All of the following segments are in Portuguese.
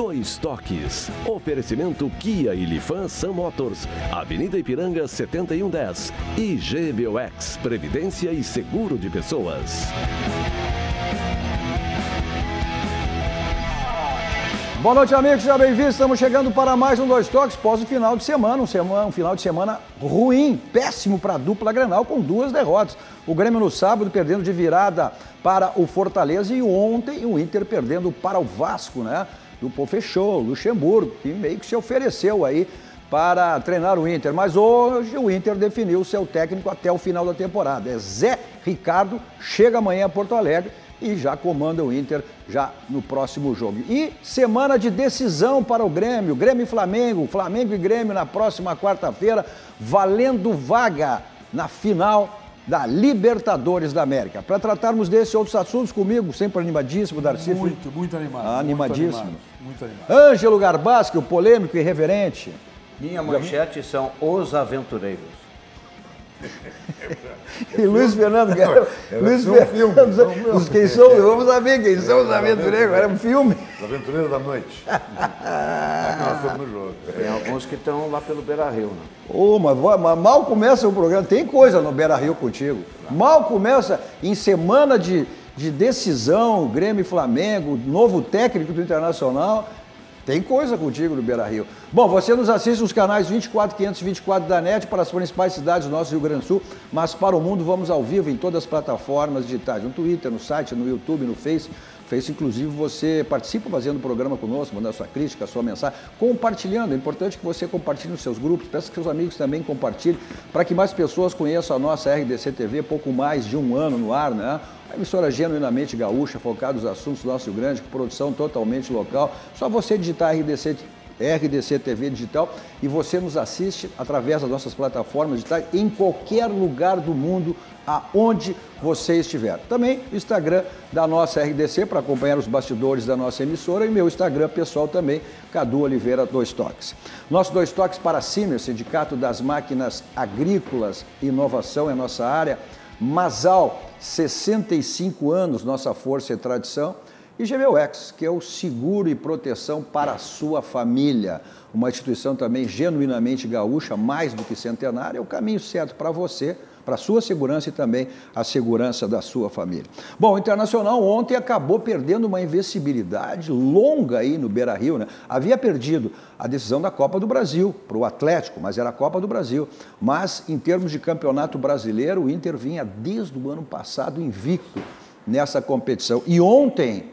Dois Toques. Oferecimento Kia e Lifan Sun Motors, Avenida Ipiranga 7110 e GBOX, Previdência e Seguro de Pessoas. Boa noite, amigos, sejam bem-vindos. Estamos chegando para mais um Dois Toques pós o final de semana. Um final de semana ruim, péssimo para a dupla Grenal, com 2 derrotas. O Grêmio no sábado perdendo de virada para o Fortaleza e ontem o Inter perdendo para o Vasco, né? Do Pô fechou, Luxemburgo, que meio que se ofereceu aí para treinar o Inter. Mas hoje o Inter definiu seu técnico até o final da temporada. É Zé Ricardo, chega amanhã a Porto Alegre e já comanda o Inter já no próximo jogo. E semana de decisão para o Grêmio, Grêmio e Flamengo, Flamengo e Grêmio na próxima quarta-feira, valendo vaga na final da Libertadores da América. Para tratarmos desses outros assuntos comigo, sempre animadíssimo, Darcy. Muito animado. Animadíssimo. Muito animado. Ângelo Garbaschi, o polêmico e irreverente. Minha manchete são Os Aventureiros. E Luiz Fernando Guerra. Luiz Fernando. Quem são? Vamos saber quem são os aventureiros. Era um filme. Os Aventureiros da Noite. Nós estamos no jogo. Tem alguns que estão lá pelo Beira-Rio, né? Oh, mas mal começa o programa. Tem coisa no Beira-Rio contigo. Mal começa em semana de decisão, Grêmio e Flamengo, novo técnico do Internacional. Tem coisa contigo no Beira-Rio. Bom, você nos assiste nos canais 24, 524 da NET para as principais cidades do nosso Rio Grande do Sul, mas para o mundo vamos ao vivo em todas as plataformas digitais, no Twitter, no site, no YouTube, no Face. Inclusive, você participa fazendo o programa conosco, mandando sua crítica, sua mensagem, compartilhando. É importante que você compartilhe nos seus grupos, peço que seus amigos também compartilhem, para que mais pessoas conheçam a nossa RDC TV, pouco mais de um ano no ar, né? A emissora genuinamente gaúcha, focada nos assuntos do nosso Rio Grande, com produção totalmente local. Só você digitar RDC TV Digital e você nos assiste através das nossas plataformas digitais em qualquer lugar do mundo, aonde você estiver. Também o Instagram da nossa RDC para acompanhar os bastidores da nossa emissora e meu Instagram pessoal também, Cadu Oliveira Dois Toques. Nosso Dois Toques para a Siemens, Sindicato das Máquinas Agrícolas, inovação é nossa área. Masal, 65 anos, nossa força e tradição. E GBOX, que é o seguro e proteção para a sua família. Uma instituição também genuinamente gaúcha, mais do que centenária, é o caminho certo para você, para a sua segurança e também a segurança da sua família. Bom, o Internacional ontem acabou perdendo uma invencibilidade longa aí no Beira-Rio, né? Havia perdido a decisão da Copa do Brasil para o Atlético, mas era a Copa do Brasil. Mas, em termos de campeonato brasileiro, o Inter vinha desde o ano passado invicto nessa competição. E ontem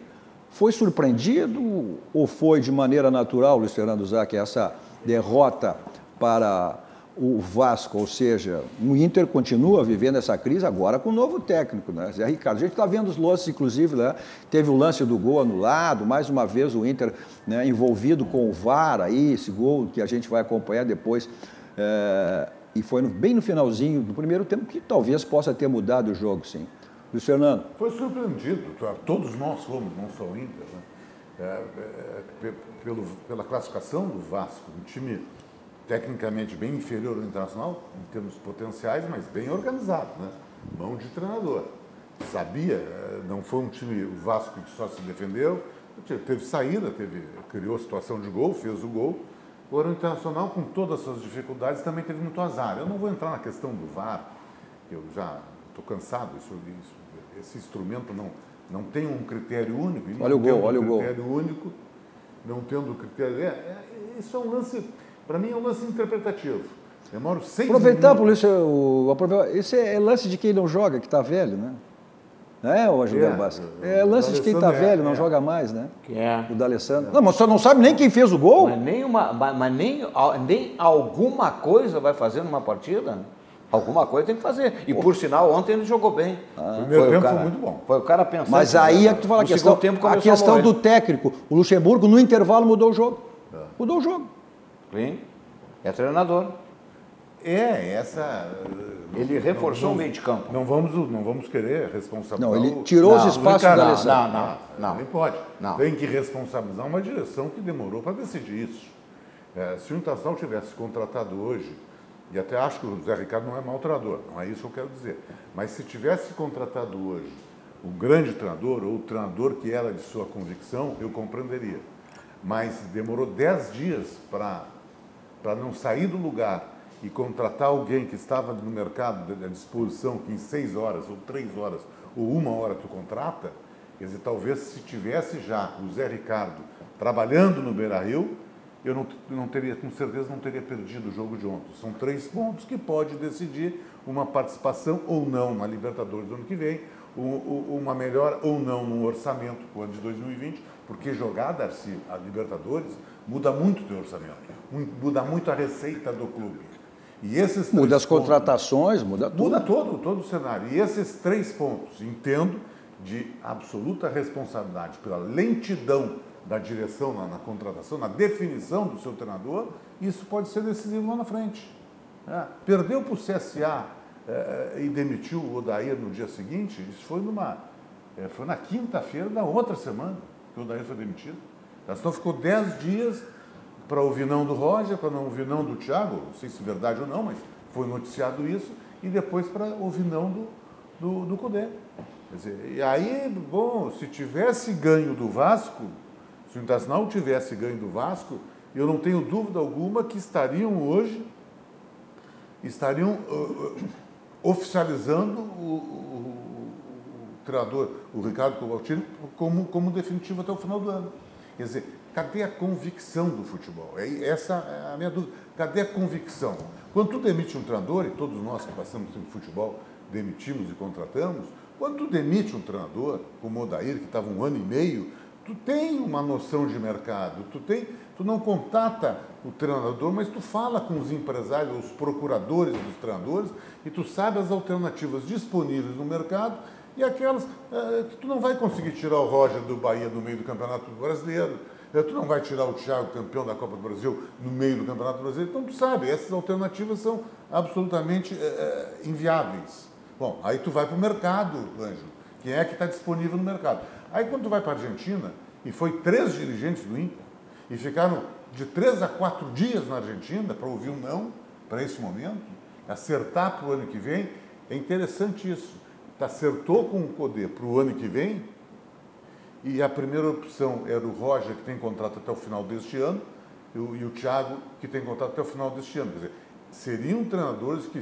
foi surpreendido ou foi de maneira natural, Luiz Fernando Zac, essa derrota para o Vasco? Ou seja, o Inter continua vivendo essa crise agora com o novo técnico, né? Zé Ricardo. A gente está vendo os lances, inclusive, né? Teve o lance do gol anulado, mais uma vez o Inter, né, envolvido com o VAR, aí, esse gol que a gente vai acompanhar depois. E foi bem no finalzinho do primeiro tempo que talvez possa ter mudado o jogo, sim. Luiz Fernando. Foi surpreendido, todos nós fomos, não só o Inter, né? Pela classificação do Vasco, um time tecnicamente bem inferior ao Internacional, em termos potenciais, mas bem organizado, né? Mão de treinador. Sabia, não foi um time, o Vasco, que só se defendeu, teve saída, criou situação de gol, fez o gol. Agora o Internacional, com todas as suas dificuldades, também teve muito azar. Eu não vou entrar na questão do VAR, que eu já estou cansado, esse instrumento não tem um critério único. Olha o gol, olha o gol. Único, não tendo critério. Isso é um lance, para mim é um lance interpretativo. Demora 6 aproveitar, polícia, esse é lance de quem não joga, que está velho, né? Não é, o Ângelo Garbaschi? É lance de quem está velho, não joga mais, né? Que é. O D'Alessandro. Não, mas você não sabe nem quem fez o gol? Mas nem alguma coisa vai fazer numa partida? Alguma coisa tem que fazer. E, por sinal, ontem ele jogou bem. O primeiro tempo foi muito bom. Foi o cara pensando. Mas aí é que tu fala a questão do técnico. O Luxemburgo, no intervalo, mudou o jogo. Mudou o jogo. Sim. É treinador. Ele reforçou o meio de campo. Não vamos querer responsabilizar. Não, ele tirou os espaços da Alessandro. Não. Nem pode. Não. Tem que responsabilizar uma direção que demorou para decidir isso. Se o Internacional tivesse contratado hoje, e até acho que o Zé Ricardo não é mau treinador, não é isso que eu quero dizer, mas se tivesse contratado hoje o grande treinador ou o treinador que era de sua convicção, eu compreenderia. mas demorou 10 dias para não sair do lugar e contratar alguém que estava no mercado à disposição, que em 6 horas, ou 3 horas, ou 1 hora tu contrata, quer dizer, talvez se tivesse já o Zé Ricardo trabalhando no Beira-Rio, eu não teria, com certeza, não teria perdido o jogo de ontem. São 3 pontos que pode decidir uma participação ou não na Libertadores do ano que vem, uma melhor ou não no orçamento para o ano de 2020, porque jogar, Darcy, a Libertadores muda muito o teu orçamento, muda muito a receita do clube. E esses muda as contratações, muda tudo. Muda todo o cenário. E esses 3 pontos, entendo, de absoluta responsabilidade pela lentidão da direção na contratação, na definição do seu treinador, isso pode ser decisivo lá na frente. Perdeu para o CSA e demitiu o Odair no dia seguinte, isso foi na quinta-feira da outra semana que o Odair foi demitido. Então ficou 10 dias para ouvir não do Roger, para não ouvir não do Thiago, não sei se é verdade ou não, mas foi noticiado isso, e depois para ouvir não do Cudê. Quer dizer, e aí, bom, se tivesse ganho do Vasco, se o Internacional tivesse ganho do Vasco, eu não tenho dúvida alguma que estariam hoje oficializando o treinador, o Ricardo Cobaltini, como definitivo até o final do ano. Quer dizer, cadê a convicção do futebol? Essa é a minha dúvida. Cadê a convicção? Quando tu demite um treinador, e todos nós que passamos no futebol demitimos e contratamos, quando tu demite um treinador, como o Odair, que estava 1 ano e meio, tu tem uma noção de mercado, tu não contata o treinador, mas tu fala com os empresários, os procuradores dos treinadores, e tu sabe as alternativas disponíveis no mercado e aquelas que tu não vai conseguir tirar o Roger do Bahia no meio do Campeonato Brasileiro, tu não vai tirar o Thiago, campeão da Copa do Brasil, no meio do Campeonato Brasileiro. Então tu sabe, essas alternativas são absolutamente inviáveis. Bom, aí tu vai para o mercado, Ângelo. Quem é que está disponível no mercado? Aí quando tu vai para a Argentina, e foi 3 dirigentes do Inter, e ficaram de 3 a 4 dias na Argentina para ouvir um não, para esse momento, acertar para o ano que vem, é interessante isso. Acertou com o Cudê para o ano que vem, e a primeira opção era o Roger, que tem contrato até o final deste ano, e o Thiago, que tem contrato até o final deste ano. Quer dizer, seriam treinadores que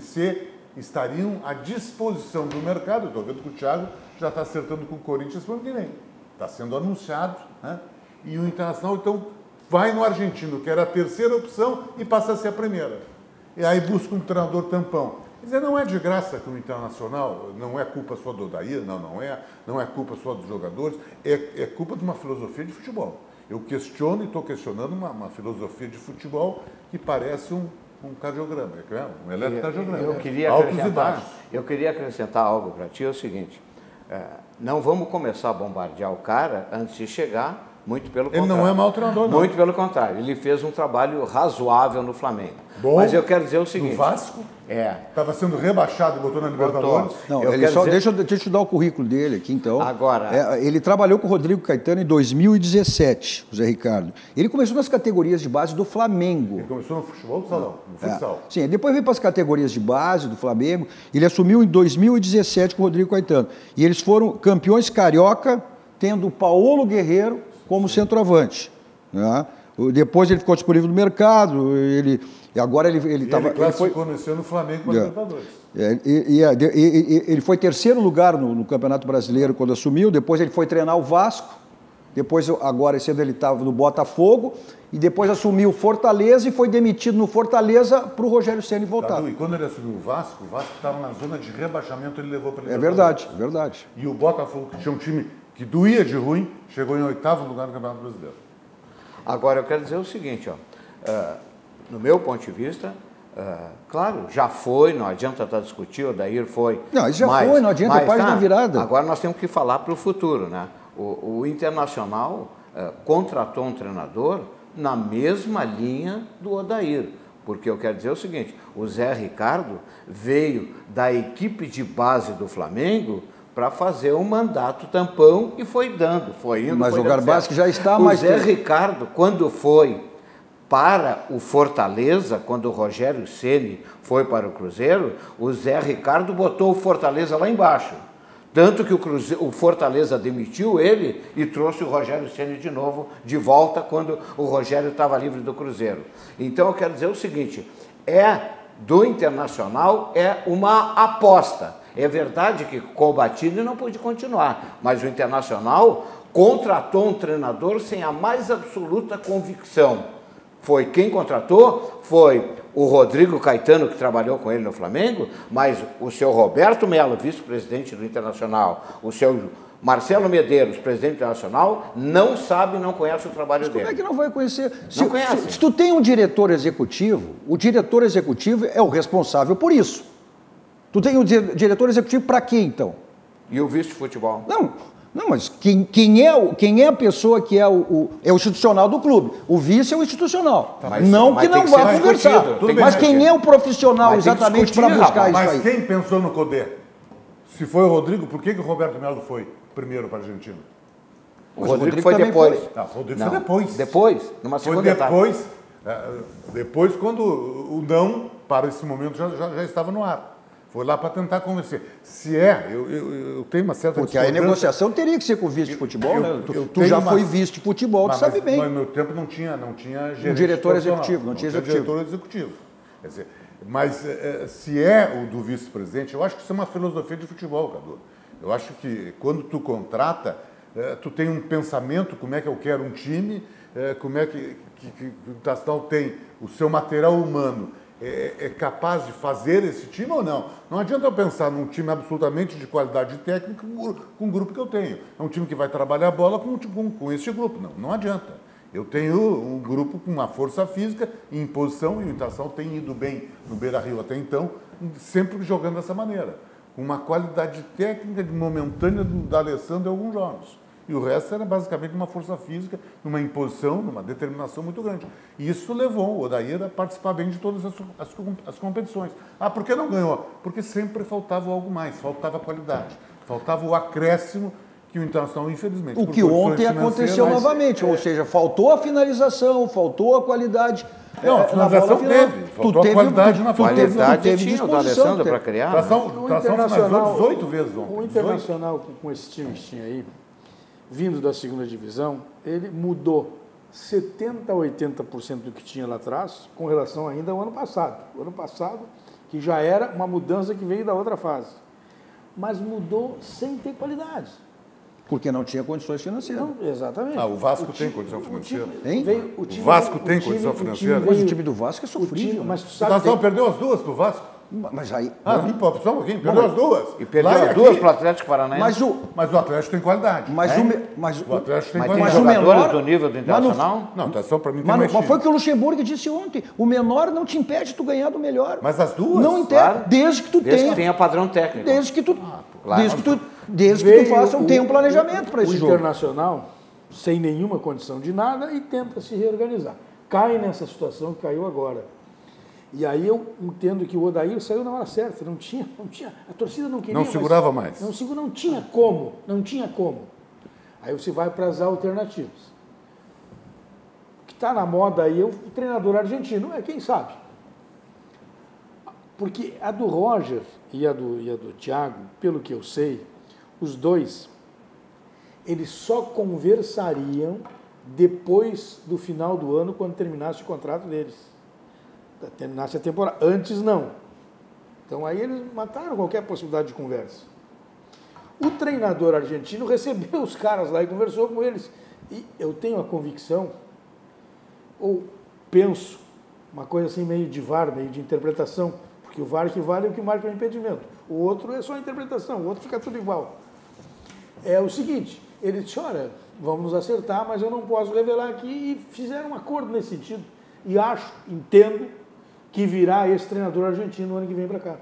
estariam à disposição do mercado. Estou vendo que o Thiago já está acertando com o Corinthians para o ano que vem. Está sendo anunciado, né? E o Internacional, então, vai no argentino, que era a terceira opção, e passa a ser a primeira. E aí busca um treinador tampão. Quer dizer, não é de graça que o Internacional, não é culpa só do Odair, não é culpa só dos jogadores, é culpa de uma filosofia de futebol. Eu questiono e estou questionando uma filosofia de futebol que parece um cardiograma, um eletrocardiograma. Eu queria acrescentar algo para ti, é o seguinte, não vamos começar a bombardear o cara antes de chegar, muito pelo contrário. Ele não é mau treinador, não. Muito pelo contrário, ele fez um trabalho razoável no Flamengo. Bom, mas eu quero dizer o seguinte... No Vasco? Estava sendo rebaixado e botou na Libertadores? Não, deixa eu te dar o currículo dele aqui, então. Agora... ele trabalhou com o Rodrigo Caetano em 2017, o Zé Ricardo. Ele começou nas categorias de base do Flamengo. Ele começou no futebol do salão, no futsal. Sim, depois veio para as categorias de base do Flamengo. Ele assumiu em 2017 com o Rodrigo Caetano. E eles foram campeões carioca, tendo o Paulo Guerreiro como centroavante. Né? Depois ele ficou disponível no mercado, ele classificou nesse ano o Flamengo para a Libertadores. Ele foi terceiro lugar no Campeonato Brasileiro quando assumiu, depois ele foi treinar o Vasco, depois agora esse ano ele estava no Botafogo, e depois assumiu o Fortaleza e foi demitido no Fortaleza para o Rogério Ceni voltar. E quando ele assumiu o Vasco estava na zona de rebaixamento, ele levou para a Libertadores. É verdade. E o Botafogo, que tinha um time que doía de ruim, chegou em 8º lugar no Campeonato Brasileiro. Agora, eu quero dizer o seguinte, no meu ponto de vista, claro, já foi, não adianta estar discutindo, o Odair foi. Não, isso já foi, não adianta, é página virada. Agora nós temos que falar para o futuro, né? O Internacional contratou um treinador na mesma linha do Odair, porque eu quero dizer o seguinte, o Zé Ricardo veio da equipe de base do Flamengo para fazer um mandato tampão e foi dando, foi indo. Mas o Garbassi já está mais... O Zé Ricardo, quando foi para o Fortaleza, quando o Rogério Ceni foi para o Cruzeiro, o Zé Ricardo botou o Fortaleza lá embaixo. Tanto que o Fortaleza demitiu ele e trouxe o Rogério Ceni de novo, de volta, quando o Rogério estava livre do Cruzeiro. Então eu quero dizer o seguinte, do Internacional é uma aposta. É verdade que Colbatini não pôde continuar, mas o Internacional contratou um treinador sem a mais absoluta convicção. Foi quem contratou, foi o Rodrigo Caetano, que trabalhou com ele no Flamengo, mas o seu Roberto Melo, vice-presidente do Internacional, o seu Marcelo Medeiros, presidente internacional, não sabe, não conhece o trabalho dele. Como é que não vai conhecer? Não conhece. Se tu tem um diretor executivo, o diretor executivo é o responsável por isso. Tu tem um diretor executivo para quê, então? E o vice-futebol? Não, mas quem é a pessoa que é o institucional do clube? O vice é o institucional. Tá, não que não vá conversar. Mas quem é o profissional exatamente para buscar isso aí? Mas quem pensou no Codê? Se foi o Rodrigo, por que o Roberto Melo foi primeiro para a Argentina? O Rodrigo foi depois. Não, o Rodrigo foi depois. Depois, numa segunda etapa. Depois, quando o não, para esse momento, já estava no ar. Foi lá para tentar convencer. Se eu tenho uma certa Porque a negociação teria que ser com o vice de futebol, né? Tu já foi vice de futebol, tu sabe bem. Mas no meu tempo não tinha um diretor executivo, não tinha diretor executivo. Quer dizer, mas se é o do vice-presidente, eu acho que isso é uma filosofia de futebol, Cadu. Eu acho que quando tu contrata, tu tem um pensamento, como é que eu quero um time, como é que o Internacional tem o seu material humano. É capaz de fazer esse time ou não? Não adianta eu pensar num time absolutamente de qualidade técnica com o grupo que eu tenho. É um time que vai trabalhar a bola com esse grupo. Não adianta. Eu tenho um grupo com uma força física em posição e o Internacional tem ido bem no Beira-Rio até então, sempre jogando dessa maneira. Com uma qualidade técnica momentânea da Alessandro em alguns jogos. E o resto era basicamente uma força física, numa imposição, numa determinação muito grande. E isso levou o Odair a participar bem de todas as competições. Por que não ganhou? Porque sempre faltava algo mais, faltava qualidade, faltava o acréscimo que o Internacional, infelizmente... O que ontem aconteceu novamente, ou seja, faltou a finalização, faltou a qualidade... Não, a finalização teve, faltou a qualidade na qualidade. Teve disposição. O Alessandro para criar. O Internacional 18 vezes ontem. O Internacional, com esse time que tinha aí, vindo da segunda divisão, ele mudou 70% a 80% do que tinha lá atrás com relação ainda ao ano passado. O ano passado, que já era uma mudança que veio da outra fase. Mas mudou sem ter qualidade. Porque não tinha condições financeiras. Não, exatamente. O Vasco tem condição financeira. O Vasco tem condição financeira. Mas o time do Vasco é sofrível. Mas tu O sabe... Internacional perdeu as duas pro Vasco. Mas aí... Só um pouquinho, perdeu as duas. E perdeu as duas para o Atlético Paranaense. Mas o Atlético tem qualidade. O Atlético tem mas qualidade. tem jogadores do nível do Internacional? Não, Internacional para mim tem mais Mas foi o que o Luxemburgo disse ontem. O menor não te impede de tu ganhar do melhor. Mas as duas? Não impede, Claro. desde que tu tenha padrão técnico. Desde que tu Veio faça tenha um planejamento para esse jogo. O Internacional, sem nenhuma condição de nada, e tenta se reorganizar. Cai nessa situação que caiu agora. E aí eu entendo que o Odair saiu na hora certa, não tinha, a torcida não queria. Não segurava mais. Não tinha como. Aí você vai para as alternativas. O que está na moda aí é o treinador argentino, quem sabe? Porque a do Roger e a do Thiago, pelo que eu sei, os dois, eles só conversariam depois do final do ano, quando terminasse o contrato deles. Terminasse a temporada. Antes, não. Então, aí eles mataram qualquer possibilidade de conversa. O treinador argentino recebeu os caras lá e conversou com eles. E eu tenho a convicção, ou penso, uma coisa assim meio de VAR, meio de interpretação, porque o VAR que vale é o que marca o impedimento. O outro é só interpretação, o outro fica tudo igual. É o seguinte, ele disse, olha, vamos nos acertar, mas eu não posso revelar aqui, e fizeram um acordo nesse sentido. E entendo, que virá esse treinador argentino no ano que vem para cá.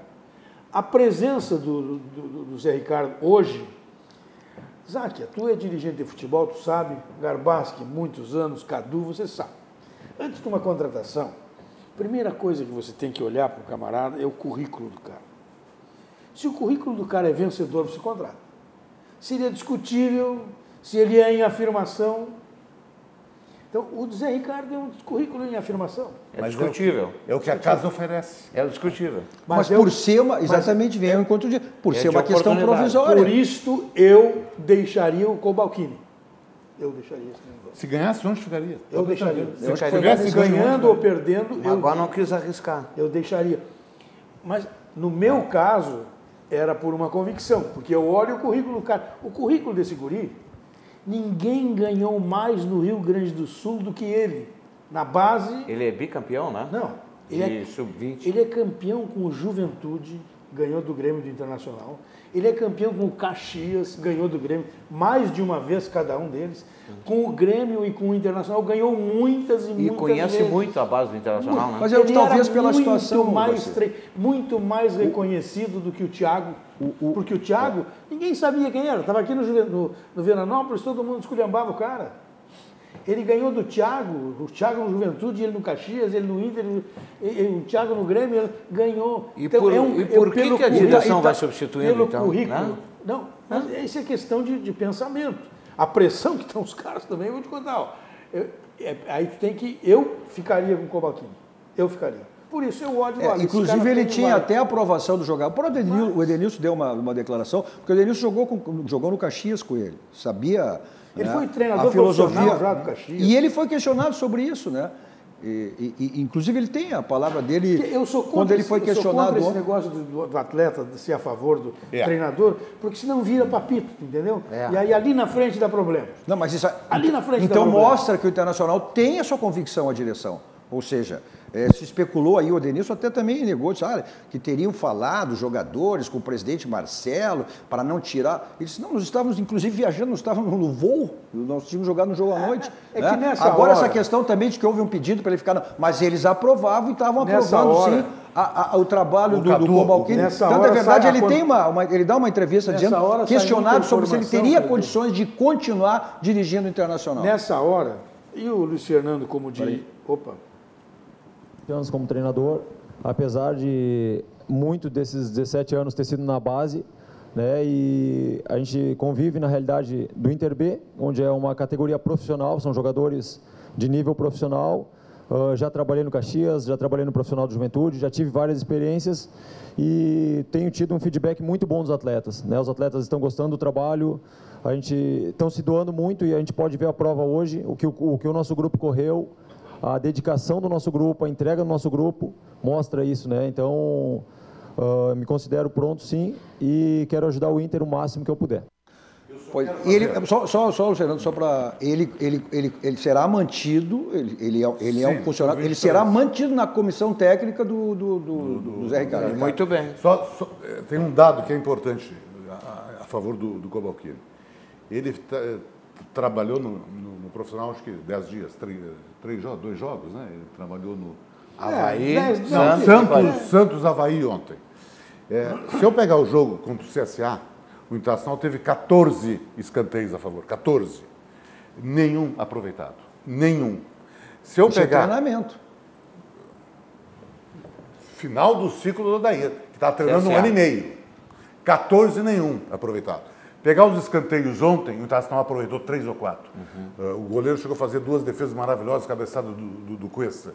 A presença do Zé Ricardo hoje, Záquia, tu é dirigente de futebol, tu sabe, Garbaschi, muitos anos, Cadu, você sabe. Antes de uma contratação, a primeira coisa que você tem que olhar para o camarada é o currículo do cara. Se o currículo do cara é vencedor, você contrata. Se ele é discutível, se ele é em afirmação, Então, o Zé Ricardo é um currículo em afirmação. É discutível. É o que a casa oferece. É discutível. Mas por ser uma, exatamente, vem ao encontro de, por ser uma questão provisória. Por isto, eu deixaria o Kobalkini. Eu deixaria esse negócio. Se ganhasse, onde ficaria? Eu deixaria. Se tivesse Ganhando ou perdendo, Agora não quis arriscar. eu deixaria. Mas, no meu caso, era por uma convicção, porque eu olho o currículo do cara. O currículo desse guri, ninguém ganhou mais no Rio Grande do Sul do que ele. Na base... Ele é bicampeão, né? Não. De sub-20. Ele é campeão com o Juventude, ganhou do Grêmio do Internacional. Ele é campeão com o Caxias, ganhou do Grêmio, mais de uma vez cada um deles. Com o Grêmio e com o Internacional, ganhou muitas e muitas conhece vezes. muito a base do Internacional, né? Mas Ele talvez era pela situação... muito mais reconhecido do que o Thiago. Porque o Thiago, ninguém sabia quem era. Estava aqui no Veranópolis, todo mundo esculhambava o cara. Ele ganhou do Thiago, o Thiago no Juventude, ele no Caxias, ele no Inter, o Thiago no Grêmio, ele ganhou. E por que a direção vai substituindo, pelo então? Currículo, Né? Não, mas isso é questão de pensamento. A pressão que estão os caras também, eu vou te contar. Ó. Aí tu tem que... Eu ficaria com o Kobalkini. Eu ficaria. Por isso eu ódio o inclusive ele tinha até a aprovação do jogador. O Edenilson deu uma declaração, porque o Edenilson jogou no Caxias com ele. Sabia... Ele né, foi treinador a filosofia profissional já do Caxias. E ele foi questionado sobre isso, né? Inclusive ele tem a palavra dele quando ele foi questionado. Eu sou contra esse negócio do atleta de ser a favor do treinador, porque senão vira papito, entendeu? E aí ali na frente dá problema. Não, mas isso ali na frente então dá problema. mostra que o Internacional tem a sua convicção à direção. Ou seja, se especulou aí, o Edenilson até também negou, disse, que teriam falado jogadores com o presidente Marcelo para não tirar. Ele disse, não, nós estávamos inclusive viajando, nós estávamos no voo, nós tínhamos jogado no jogo à noite. É né? que nessa Agora hora, essa questão também de que houve um pedido para ele ficar, mas eles aprovavam e estavam aprovando sim o trabalho do Kobalkini. Então, na verdade, ele tem ele dá uma entrevista dizendo, questionado sobre se ele teria condições de continuar dirigindo o Internacional. Nessa hora, e o Luiz Fernando como de... Opa! Anos como treinador, apesar de muito desses 17 anos ter sido na base, né, e a gente convive na realidade do Inter B, onde é uma categoria profissional, são jogadores de nível profissional. Já trabalhei no Caxias, já trabalhei no profissional de Juventude, já tive várias experiências e tenho tido um feedback muito bom dos atletas, né? Os atletas estão gostando do trabalho, a gente estão se doando muito e a gente pode ver a prova hoje, o que o nosso grupo correu. A dedicação do nosso grupo, a entrega do nosso grupo mostra isso, né? Então, me considero pronto, sim, e quero ajudar o Inter o máximo que eu puder. Ele, Luciano, só para ele será mantido, ele é um funcionário, ele será mantido na comissão técnica do Zé Ricardo. Muito bem. Tem um dado que é importante a favor do Kobalkini. Ele trabalhou no profissional, acho que 10 dias, 2 jogos, né? Ele trabalhou no Avaí, Santos Avaí ontem. Se eu pegar o jogo contra o CSA, o Internacional teve 14 escanteios a favor, 14. Nenhum aproveitado. Nenhum. Se eu pegar... treinamento. Final do ciclo do Odair, que está treinando um ano e meio. 14 nenhum aproveitado. Pegar os escanteios ontem, o Internacional aproveitou 3 ou 4. O goleiro chegou a fazer 2 defesas maravilhosas, cabeçada do Cuesta.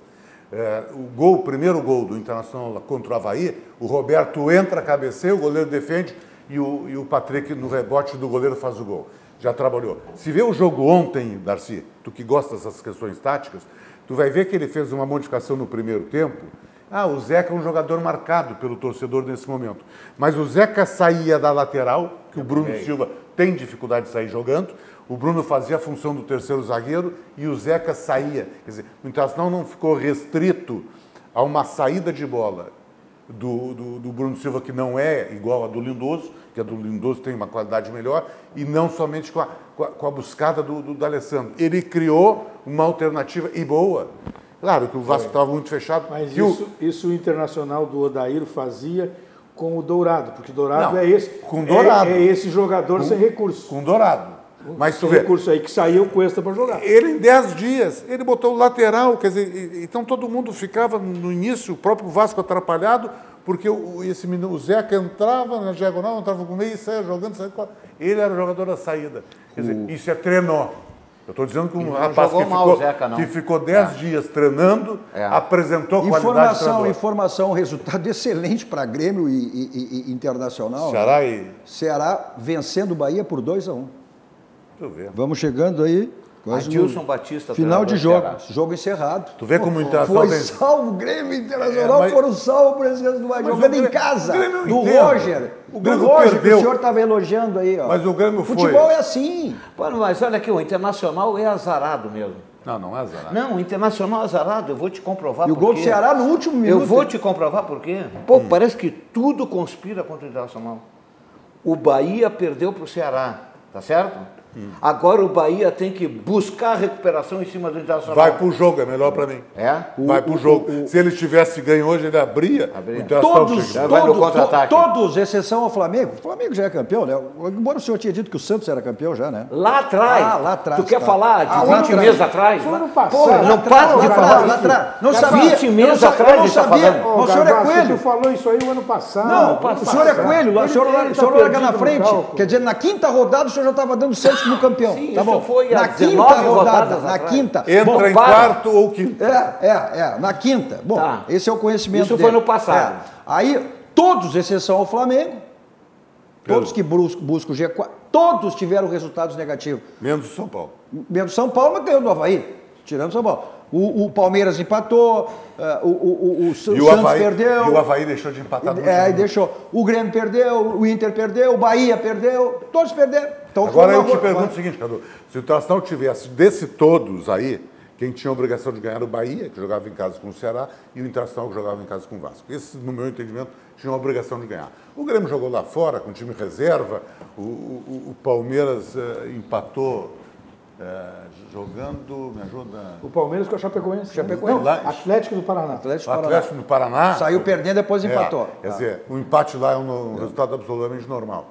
O primeiro gol do Internacional contra o Avaí, o Roberto entra, cabeceia, o goleiro defende e o Patrick, no rebote do goleiro, faz o gol. Já trabalhou. Se vê o jogo ontem, Darcy, tu que gosta dessas questões táticas, tu vai ver que ele fez uma modificação no primeiro tempo. O Zeca é um jogador marcado pelo torcedor nesse momento. Mas o Zeca saía da lateral, que o Bruno Silva tem dificuldade de sair jogando. O Bruno fazia a função do terceiro zagueiro e o Zeca saía. Quer dizer, o Internacional não ficou restrito a uma saída de bola do Bruno Silva, que não é igual a do Lindoso, que a do Lindoso tem uma qualidade melhor, e não somente com a buscada do D'Alessandro. Ele criou uma alternativa e boa. Claro que o Vasco estava muito fechado. Mas isso o Internacional do Odair fazia com o Dourado, porque Dourado é esse. Com Dourado. É esse jogador sem recurso. Com Dourado. Mas sem recurso aí que saiu o Cuesta para jogar. Ele em 10 dias, ele botou o lateral, quer dizer, então todo mundo ficava no início, o próprio Vasco atrapalhado, porque o Zeca entrava na diagonal, entrava com o meio e saia jogando, ele era o jogador da saída. Quer dizer, isso é trenó. Eu estou dizendo que um não rapaz jogou mal o Zeca, não. que ficou 10 dias treinando, apresentou qualidade de treinador. Informação, resultado excelente para Grêmio e Internacional. Ceará né? e... Ceará vencendo o Bahia por 2-1. Deixa eu ver. Vamos chegando aí. Adilson Batista. Final de jogo. Ceará. Jogo encerrado. Tu vê como o Internacional Foi salvo o Grêmio Internacional, foram salvos por esse resultado. Jogando em casa. Do Roger. O Grêmio Roger, perdeu. que o senhor estava elogiando aí. Ó. Mas o Grêmio foi... Futebol é assim. Mano, mas olha aqui, o Internacional é azarado mesmo. Não é azarado. Não, o Internacional é azarado, eu vou te comprovar E o por gol quê. do Ceará no último minuto. Eu vou te comprovar por quê. Pô, parece que tudo conspira contra o Internacional. O Bahia perdeu para o Ceará, tá certo? Agora o Bahia tem que buscar recuperação em cima do Internacional. Vai pro jogo, é melhor para mim. É? Vai pro jogo. Se ele tivesse ganho hoje, ele abria. O Internacional chega. Vai no contra-ataque. Todos, exceção ao Flamengo. O Flamengo já é campeão, né? Embora o senhor tinha dito que o Santos era campeão já, né? Lá atrás. Lá atrás. Tu quer falar de lá 20 meses atrás? Foi ano passado. Porra, não para de falar lá isso. atrás. Não Já sabia. 20 meses eu atrás não ele tá sabia. falando. O senhor é Garbaço, coelho. Tu falou isso aí o ano passado. Não, o senhor é coelho. O senhor tá larga na perdido no frente. cálculo. Quer dizer, na quinta rodada o senhor já estava dando Santos como campeão. Sim, tá isso bom. foi há Na 19 quinta rodada. rodadas Na atrás. quinta. Entra em para. quarto ou quinto. Na quinta. Bom, Tá. esse é o conhecimento Isso dele. foi no passado. Aí, todos, exceção ao Flamengo, todos que buscam o G4, todos tiveram resultados negativos. Menos o São Paulo. Menos São Paulo, mas ganhou do Avaí, tirando São Paulo. O Palmeiras empatou, o Santos perdeu. E o Avaí deixou de empatar no E deixou. O Grêmio perdeu, o Inter perdeu, o Bahia perdeu, todos perderam. Então, Agora eu te pergunto o seguinte, Cadu, se o Internacional tivesse, desse todos aí, quem tinha a obrigação de ganhar era o Bahia, que jogava em casa com o Ceará, e o Internacional que jogava em casa com o Vasco. Esses, no meu entendimento, tinham a obrigação de ganhar. O Grêmio jogou lá fora, com time reserva, o Palmeiras empatou jogando, me ajuda... O Palmeiras com a Chapecoense. Chapecoense. Não, Atlético do Paraná. O Atlético do Paraná... Saiu perdendo, depois empatou. Quer dizer, o empate lá é um resultado absolutamente normal.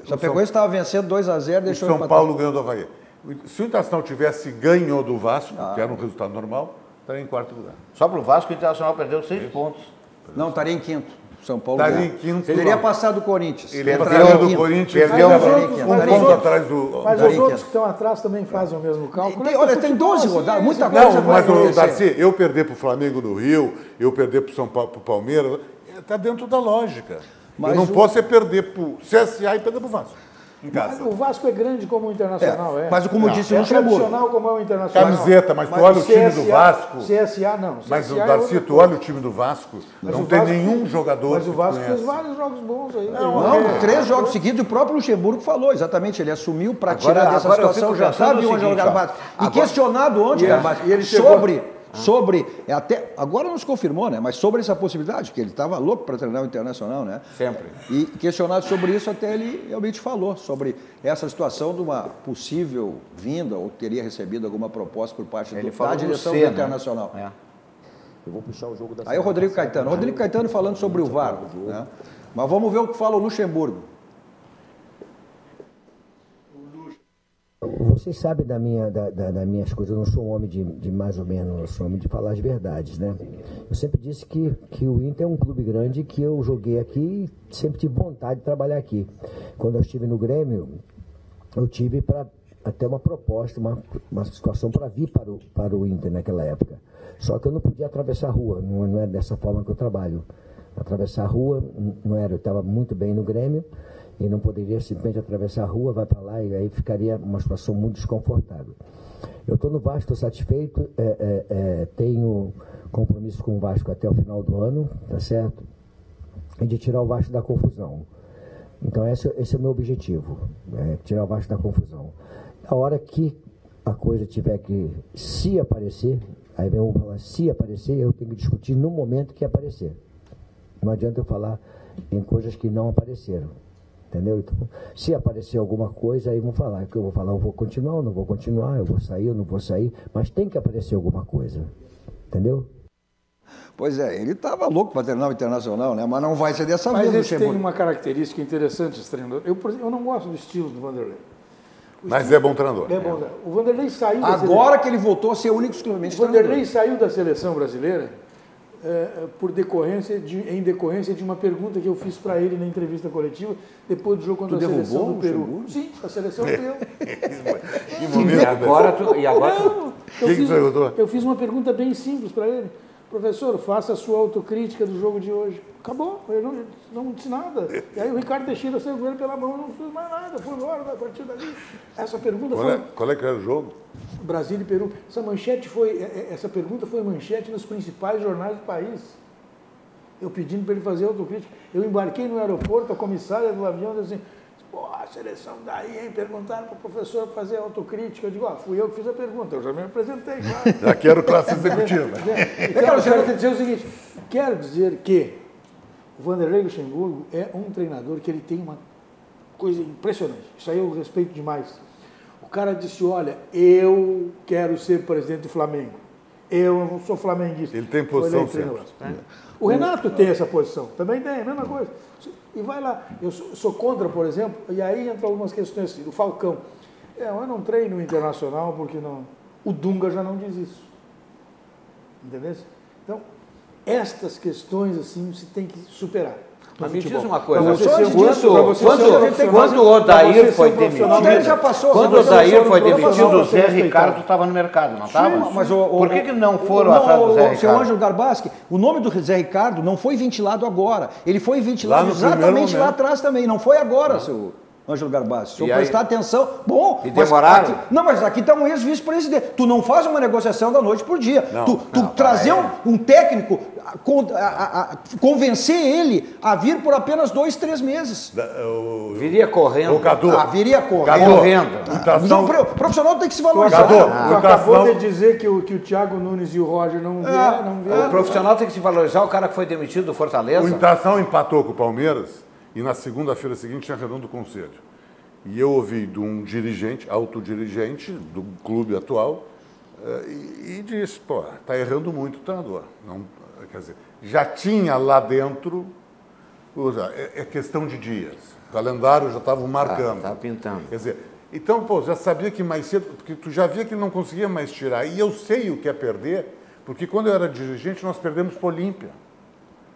Chapecoense estava vencendo 2-0, O deixou São empatar. Paulo ganhou do Avaí. Se o Internacional tivesse ganho do Vasco, que era um resultado normal, estaria em quarto lugar. Só para o Vasco, o Internacional perdeu 6 pontos. Não, estaria em quinto. São Paulo Estaria ganhou. em quinto. Ele teria passado do Corinthians. Ele entraria perdeu em do quinto. Corinthians, Perdeu perdeu um mas ponto os atrás do... Mas Daí os outros que- que estão atrás também fazem o mesmo cálculo. Olha, tem 12 rodadas, muita coisa. Não, vai mas o acontecer. Darcy, eu perder para o Flamengo do Rio, eu perder para o São Paulo, para o Palmeiras, está dentro da lógica. Mas eu não o- posso perder para o CSA e perder para o Vasco, em casa. O Vasco é grande como o Internacional, é. Mas como disse o É Luxemburgo. tradicional como é o Internacional. Camiseta, mas tu olha o time do Vasco... CSA não. Mas o CSA é Darcy, outra tu coisa. olha o time do Vasco, Mas não o tem Vasco nenhum fez- jogador Mas que o tu Vasco conhece. fez vários jogos bons aí. Não, 3 jogos seguidos, o próprio Luxemburgo falou, exatamente, ele assumiu para Agora- tirar dessa agora eu situação, fico já pensando sabe o onde é o seguinte, Garbaço. ó. E Agora- questionado ontem, E ele- Garbaço, e ele chegou- sobre, até, agora não se confirmou, né, mas sobre essa possibilidade, que ele estava louco para treinar o Internacional, né? Sempre. E questionado sobre isso, até ele realmente falou, sobre essa situação de uma possível vinda, ou teria recebido alguma proposta por parte Ele da falou direção no do C, né? Internacional. É. Eu vou puxar o jogo da Aí o Rodrigo Caetano. O Rodrigo Caetano falando sobre o VAR. Né? Mas vamos ver o que fala o Luxemburgo. Vocês sabem das minhas coisas, eu não sou um homem de mais ou menos, eu sou um homem de falar as verdades, né? Eu sempre disse que o Inter é um clube grande, que eu joguei aqui e sempre tive vontade de trabalhar aqui. Quando eu estive no Grêmio, eu tive até uma proposta, uma situação para vir para o Inter naquela época. Só que eu não podia atravessar a rua, não é dessa forma que eu trabalho. Atravessar a rua, não era, eu estava muito bem no Grêmio, e não poderia simplesmente atravessar a rua, vai para lá, e aí ficaria uma situação muito desconfortável. Eu estou no Vasco, estou satisfeito, tenho compromisso com o Vasco até o final do ano, tá certo? E de tirar o Vasco da confusão. Então esse é o meu objetivo, tirar o Vasco da confusão. A hora que a coisa tiver que se aparecer, aí eu vou falar, se aparecer, eu tenho que discutir no momento que aparecer. Não adianta eu falar em coisas que não apareceram. Entendeu? Então, se aparecer alguma coisa, aí vão falar. Que eu vou falar, eu vou continuar ou não vou continuar, eu vou sair ou não vou sair, mas tem que aparecer alguma coisa. Entendeu? Pois é, ele estava louco para treinar o Internacional, né? Mas não vai ser dessa Mas vez, esse tem Luxemburgo. uma característica interessante, esse treinador. Por exemplo, eu não gosto do estilo do Vanderlei. Mas é bom treinador. É bom, o Vanderlei saiu da Agora que ele voltou a ser único exclusivamente O Vanderlei treinador. saiu da seleção brasileira em decorrência de uma pergunta que eu fiz para ele na entrevista coletiva, depois do jogo contra a seleção do Peru. Sim, a seleção deu. Que momento. Eu fiz uma pergunta bem simples para ele. Professor, faça a sua autocrítica do jogo de hoje. Acabou, eu não disse nada. E aí o Ricardo Teixeira saiu com ele pela mão, não fiz mais nada, fui embora a partir dali. Essa pergunta Qual é que era o jogo? Brasil e Peru. Essa pergunta foi manchete nos principais jornais do país. Eu pedindo para ele fazer autocrítica. Eu embarquei no aeroporto, a comissária do avião disse assim, pô, a seleção daí, hein? Perguntaram para o professor fazer autocrítica. Eu digo, fui eu que fiz a pergunta, eu já me apresentei, claro. Já quero classe executiva. Então, eu quero dizer o seguinte, quero dizer que o Vanderlei Luxemburgo é um treinador que ele tem uma coisa impressionante. Isso aí eu respeito demais. O cara disse, olha, eu quero ser presidente do Flamengo. Eu não sou flamenguista. Ele tem posição sempre. O Renato tem essa posição, também tem, a mesma coisa. E vai lá, eu sou contra, por exemplo, e aí entram algumas questões assim, do Falcão. Eu não treino internacional porque não. O Dunga já não diz isso. Entendeu? Então, estas questões assim se tem que superar. Mas me diz uma coisa, quando o Odair foi demitido, quando o Odair foi demitido, o Zé Ricardo estava no mercado, não estava? Por que não foram atrás do Zé Ricardo? Seu Ângelo Garbaschi, o nome do Zé Ricardo não foi ventilado agora, ele foi ventilado exatamente lá atrás também, não foi agora, seu Ângelo Garbaschi. Se eu prestar atenção, bom... E demoraram? Mas aqui está um ex-vice-presidente. Tu não faz uma negociação da noite por dia. Tu trazer um técnico, convencer ele a vir por apenas 2, 3 meses. Viria correndo. Viria correndo. O profissional tem que se valorizar. Tu acabou de dizer que o Thiago Nunes e o Roger não vieram. O profissional tem que se valorizar, o cara que foi demitido do Fortaleza. O Internacional empatou com o Palmeiras. E na segunda-feira seguinte tinha reunião do conselho. E eu ouvi de um dirigente, autodirigente do clube atual, e disse, pô, está errando muito o treinador. Quer dizer, já tinha lá dentro, é questão de dias. O calendário já estava marcando. Estava pintando. Quer dizer, então, pô, já sabia que mais cedo, porque tu já via que ele não conseguia mais tirar. E eu sei o que é perder, porque quando eu era dirigente nós perdemos para o Olímpia.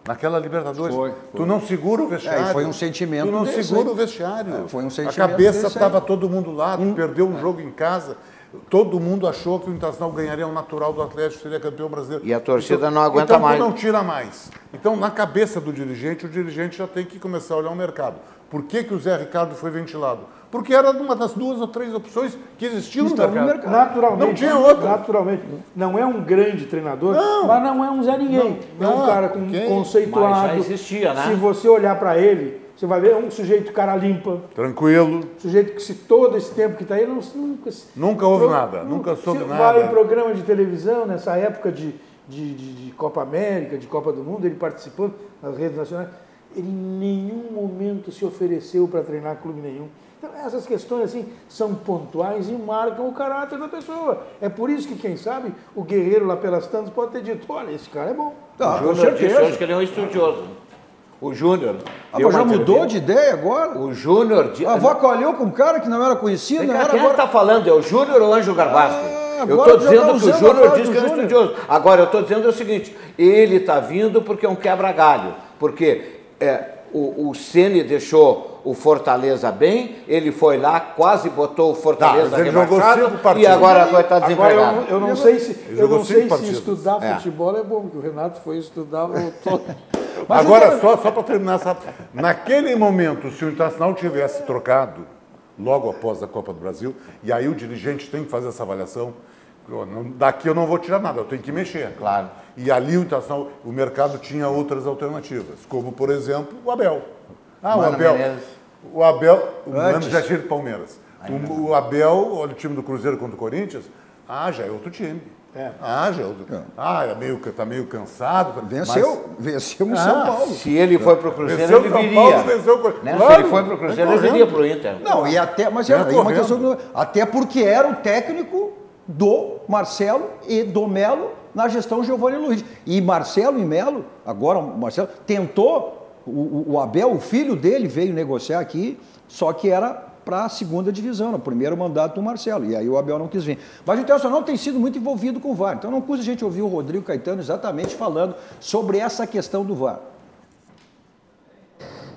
Naquela Libertadores. Foi. Tu não segura o vestiário. Foi um sentimento. Tu não segura o vestiário. Foi um sentimento. A cabeça estava todo mundo lá, tu perdeu um jogo em casa. Todo mundo achou que o Internacional ganharia o natural do Atlético, seria campeão brasileiro. E a torcida não aguenta mais. Então, não tira mais. Então, na cabeça do dirigente, o dirigente já tem que começar a olhar o mercado. Por que o Zé Ricardo foi ventilado? Porque era uma das 2 ou 3 opções que existiam no mercado. Naturalmente. Não tinha outra. Naturalmente. Não é um grande treinador, mas não é um Zé Ninguém. Não é um cara conceituado. Mas já existia, né? Se você olhar para ele, você vai ver um sujeito cara limpa. Tranquilo. Sujeito que se todo esse tempo que está aí, nunca houve nada, nunca soube nada. Vai em programa de televisão, nessa época de Copa América, de Copa do Mundo, ele participando nas redes nacionais, ele em nenhum momento se ofereceu para treinar clube nenhum. Então, essas questões assim são pontuais e marcam o caráter da pessoa. É por isso que, quem sabe, o Guerreiro lá pelas tantas pode ter dito, olha, esse cara é bom. Com certeza. Acho que ele é um estudioso. O Júnior. Mas já mudou de ideia agora? O Júnior. Avacalhou com um cara que não era conhecido. Quem está falando? É o Júnior ou o Ângelo Garbaschi? Eu estou dizendo que o Júnior diz que é um estudioso. Agora, eu estou dizendo o seguinte: ele está vindo porque é um quebra-galho. Porque o Ceni deixou o Fortaleza bem, ele foi lá, quase botou o Fortaleza rebaixado e agora está desempregado. Eu não sei se estudar futebol é bom, porque o Renato foi estudar, voltou. Agora, só para terminar, naquele momento, se o Internacional tivesse trocado, logo após a Copa do Brasil, e aí o dirigente tem que fazer essa avaliação, daqui eu não vou tirar nada, eu tenho que mexer. Claro. E ali o mercado tinha outras alternativas, como, por exemplo, o Abel. O Mano já tinha de Palmeiras. O Abel, olha o time do Cruzeiro contra o Corinthians, já é outro time. Já é outro. Tá meio cansado. Venceu em São Paulo. Se ele foi para o Cruzeiro, ele viria. Se ele foi para o Cruzeiro, ele viria para o Inter. Não, mas era uma questão até porque era o técnico do Marcelo e do Melo na gestão Giovanni Luiz. E Marcelo e Melo, agora o Marcelo, tentou, o Abel, o filho dele, veio negociar aqui, só que era para a segunda divisão, no primeiro mandato do Marcelo. E aí o Abel não quis vir. Mas o Internacional tem sido muito envolvido com o VAR. Então não custa a gente ouvir o Rodrigo Caetano exatamente falando sobre essa questão do VAR.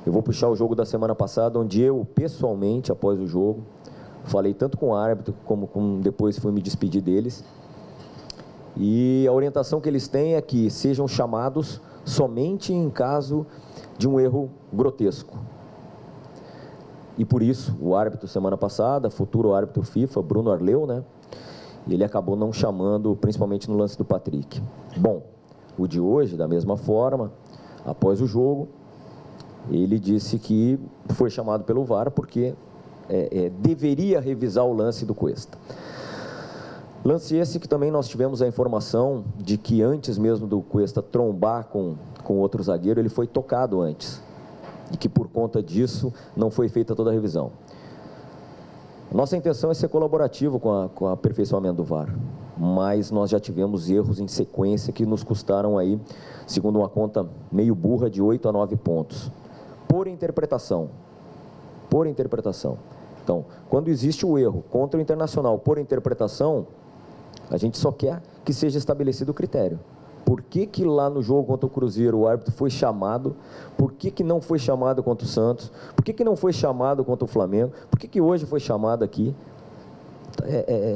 Eu vou puxar o jogo da semana passada, onde eu, pessoalmente, após o jogo, falei tanto com o árbitro, como depois fui me despedir deles. E a orientação que eles têm é que sejam chamados somente em caso de um erro grotesco. E por isso, o árbitro semana passada, futuro árbitro FIFA, Bruno Arleu, né? Ele acabou não chamando, principalmente no lance do Patrick. Bom, o de hoje, da mesma forma, após o jogo, ele disse que foi chamado pelo VAR porque deveria revisar o lance do Cuesta. Lance esse que também nós tivemos a informação de que antes mesmo do Cuesta trombar com outro zagueiro, ele foi tocado antes. E que por conta disso não foi feita toda a revisão. Nossa intenção é ser colaborativo com o aperfeiçoamento do VAR. Mas nós já tivemos erros em sequência que nos custaram aí, segundo uma conta meio burra, de 8 a 9 pontos. Por interpretação. Por interpretação. Então, quando existe o erro contra o Internacional por interpretação, a gente só quer que seja estabelecido o critério. Por que que lá no jogo contra o Cruzeiro o árbitro foi chamado? Por que que não foi chamado contra o Santos? Por que que não foi chamado contra o Flamengo? Por que que hoje foi chamado aqui?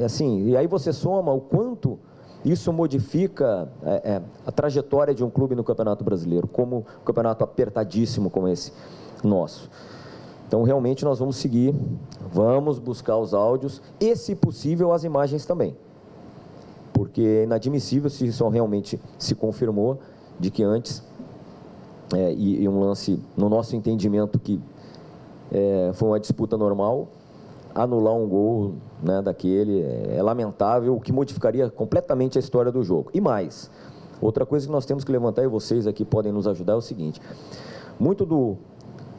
Assim, e aí você soma o quanto isso modifica a trajetória de um clube no Campeonato Brasileiro, como um campeonato apertadíssimo como esse nosso. Então, realmente, nós vamos seguir, vamos buscar os áudios e, se possível, as imagens também. Porque é inadmissível se isso realmente se confirmou de que antes, e um lance, no nosso entendimento, que foi uma disputa normal, anular um gol, né, daquele é lamentável, o que modificaria completamente a história do jogo. E mais, outra coisa que nós temos que levantar, e vocês aqui podem nos ajudar, é o seguinte: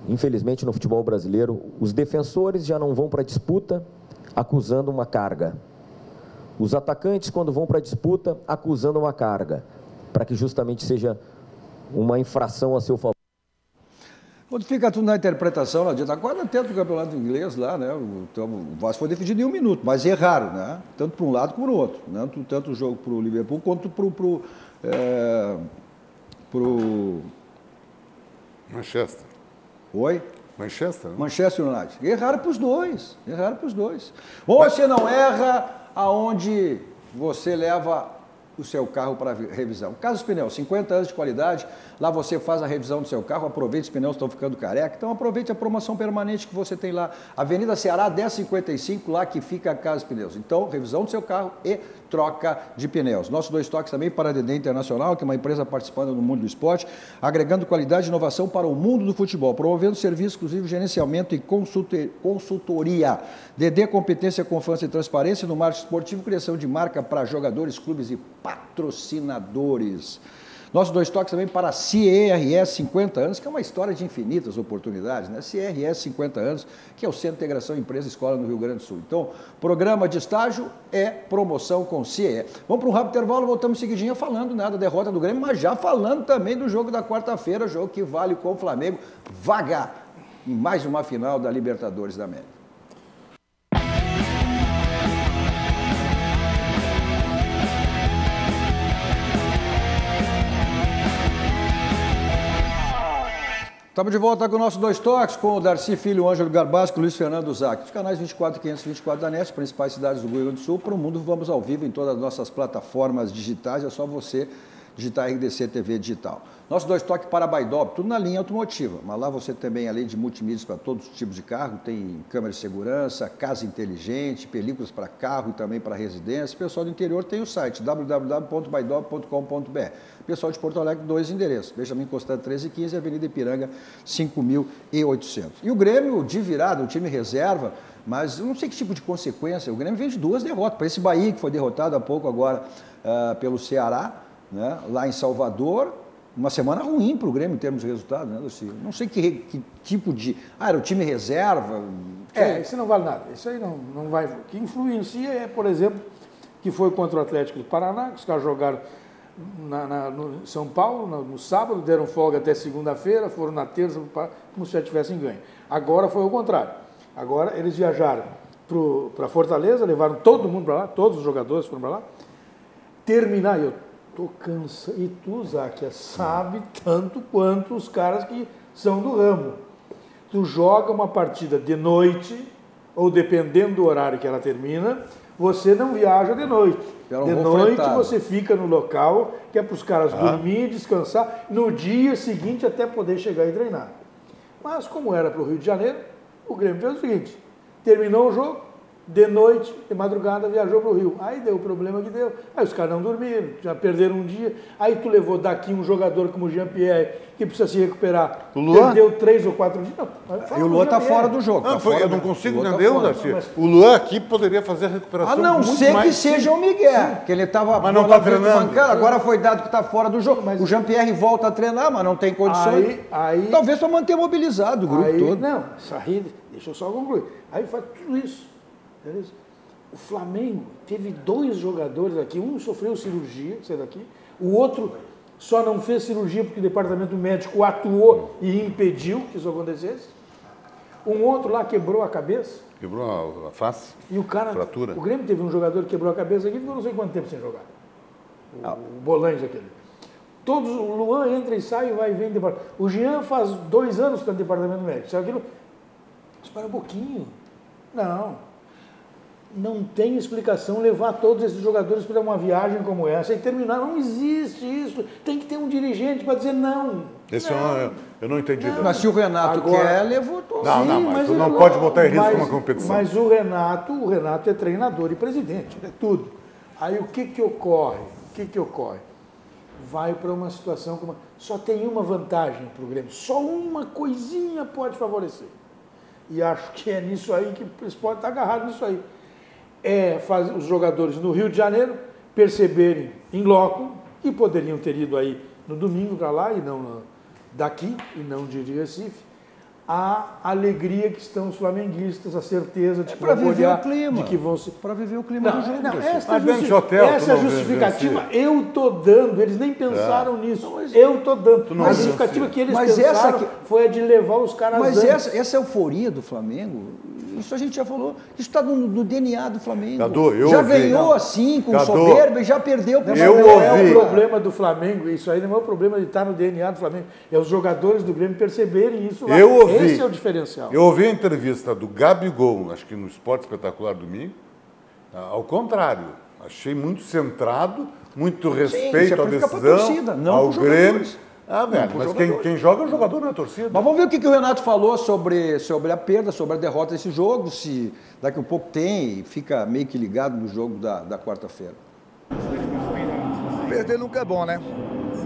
infelizmente no futebol brasileiro, os defensores já não vão para a disputa acusando uma carga. Os atacantes, quando vão para a disputa, acusando uma carga, para que justamente seja uma infração a seu favor. Quando fica tudo na interpretação, não adianta. Agora, dentro do campeonato inglês, lá, né, o Vasco foi definido em 1 minuto, mas erraram, né? Tanto para um lado como para o outro. Né? Tanto o jogo para o Liverpool quanto para o Manchester. Oi? Manchester? Né? Manchester United. Erraram para os dois. Erraram para os dois. Ou você não erra aonde você leva o seu carro para revisão. Caso dos pneus, 50 anos de qualidade, lá você faz a revisão do seu carro, aproveite, os pneus estão ficando careca, então aproveite a promoção permanente que você tem lá. Avenida Ceará 1055, lá que fica a Casa dos Pneus. Então, revisão do seu carro e troca de pneus. Nossos 2 toques também para a DD Internacional, que é uma empresa participando do mundo do esporte, agregando qualidade e inovação para o mundo do futebol, promovendo serviço, inclusive gerenciamento e consultoria. DD, competência, confiança e transparência no marketing esportivo, criação de marca para jogadores, clubes e patrocinadores. Nossos 2 toques também para a CERS 50 anos, que é uma história de infinitas oportunidades, né? CERS 50 anos, que é o Centro de Integração Empresa-Escola no Rio Grande do Sul. Então, programa de estágio é promoção com CIE. Vamos para um rápido intervalo, voltamos seguidinho falando, né, da derrota do Grêmio, mas já falando também do jogo da quarta-feira, jogo que vale com o Flamengo, vaga em mais uma final da Libertadores da América. Estamos de volta com o nosso 2 toques, com o Darcy Filho, o Ângelo Garbasco, Luiz Fernando Zac. Os canais 24 e 524 da NET, principais cidades do Rio Grande do Sul. Para o mundo, vamos ao vivo em todas as nossas plataformas digitais. É só você digitar RDC TV Digital. Nosso 2 toques para a Baidop, tudo na linha automotiva. Mas lá você também, além de multimídias para todos os tipos de carro, tem câmera de segurança, casa inteligente, películas para carro e também para residência. O pessoal do interior tem o site www.baidop.com.br. Pessoal de Porto Alegre, 2 endereços. Benjamin Constant 1315 e Avenida Ipiranga 5800. E o Grêmio de virada, o time reserva, mas eu não sei que tipo de consequência. O Grêmio vem de 2 derrotas. Para esse Bahia, que foi derrotado há pouco agora pelo Ceará, né, lá em Salvador. Uma semana ruim para o Grêmio em termos de resultado, né, Luci? Não sei que tipo de... era o time reserva? Isso não vale nada. Isso aí não vai... O que influencia é, por exemplo, que foi contra o Atlético do Paraná, que os caras jogaram no São Paulo, no sábado, deram folga até segunda-feira, foram na terça, como se já tivessem ganho. Agora foi o contrário. Agora eles viajaram para Fortaleza, levaram todo mundo para lá, todos os jogadores foram para lá. Terminar, eu tô cansado. E tu, Záquia, sabe tanto quanto os caras que são do ramo. Tu joga uma partida de noite, ou dependendo do horário que ela termina, você não viaja de noite. De noite você fica no local, que é para os caras dormir, descansar, no dia seguinte até poder chegar e treinar. Mas como era para o Rio de Janeiro, o Grêmio fez o seguinte, terminou o jogo, de noite, de madrugada, viajou para o Rio. Aí deu o problema que deu. Aí os caras não dormiram, já perderam um dia. Aí tu levou daqui um jogador como o Jean-Pierre, que precisa se recuperar. O Luan? Perdeu 3 ou 4 dias. E o Luan está fora do jogo. Eu não consigo entender, Darcy. O Luan aqui poderia fazer a recuperação. A não ser que seja o Miguel, que ele estava... Mas não está treinando. Agora foi dado que está fora do jogo. Mas o Jean-Pierre volta a treinar, mas não tem condições. Talvez para manter mobilizado o grupo todo. Não, deixa eu só concluir. Aí faz tudo isso. Beleza? O Flamengo teve 2 jogadores aqui, um sofreu cirurgia, sai daqui, o outro só não fez cirurgia porque o departamento médico atuou e impediu que isso acontecesse. Um outro lá quebrou a cabeça. Quebrou a face? E o cara, fratura. O Grêmio teve um jogador que quebrou a cabeça aqui e ficou não sei quanto tempo sem jogar. O Bolanhos aquele. Todos, o Luan entra e sai, vai e vem. O Jean faz 2 anos que está no departamento médico. Sabe aquilo? Espera um pouquinho. Não tem explicação levar todos esses jogadores para uma viagem como essa e terminar. Não existe isso. Tem que ter um dirigente para dizer não. Eu não entendi. Mas se o Renato quer, levou todos. Mas tu não pode botar em risco uma competição. Mas o Renato é treinador e presidente, é tudo. Aí o que ocorre? Vai para uma situação como... Só tem uma vantagem para o Grêmio. Só uma coisinha pode favorecer. E acho que é nisso aí que eles podem estar agarrados nisso aí. Fazer os jogadores no Rio de Janeiro perceberem em loco que poderiam ter ido aí no domingo para lá e não daqui e não de Recife, a alegria que estão os flamenguistas, a certeza de que vão olhar, de que vão se... Para viver o clima do jogo. Essa justificativa eu estou dando, eles nem pensaram nisso, eu estou dando. A justificativa que eles pensaram foi a de levar os caras Mas essa euforia do Flamengo, isso a gente já falou, isso está no DNA do Flamengo. Já ganhou assim, com soberba e já perdeu. Não é o problema do Flamengo, isso aí não é o problema de estar no DNA do Flamengo, é os jogadores do Grêmio perceberem isso lá. Esse é o diferencial. Eu ouvi a entrevista do Gabigol, acho que no Esporte Espetacular domingo, ao contrário, achei muito centrado, muito respeito à decisão, ao Grêmio. Mas quem joga é o jogador na torcida. Mas vamos ver o que o Renato falou sobre a perda, sobre a derrota desse jogo, se daqui a pouco fica meio que ligado no jogo da quarta-feira. Perder nunca é bom, né?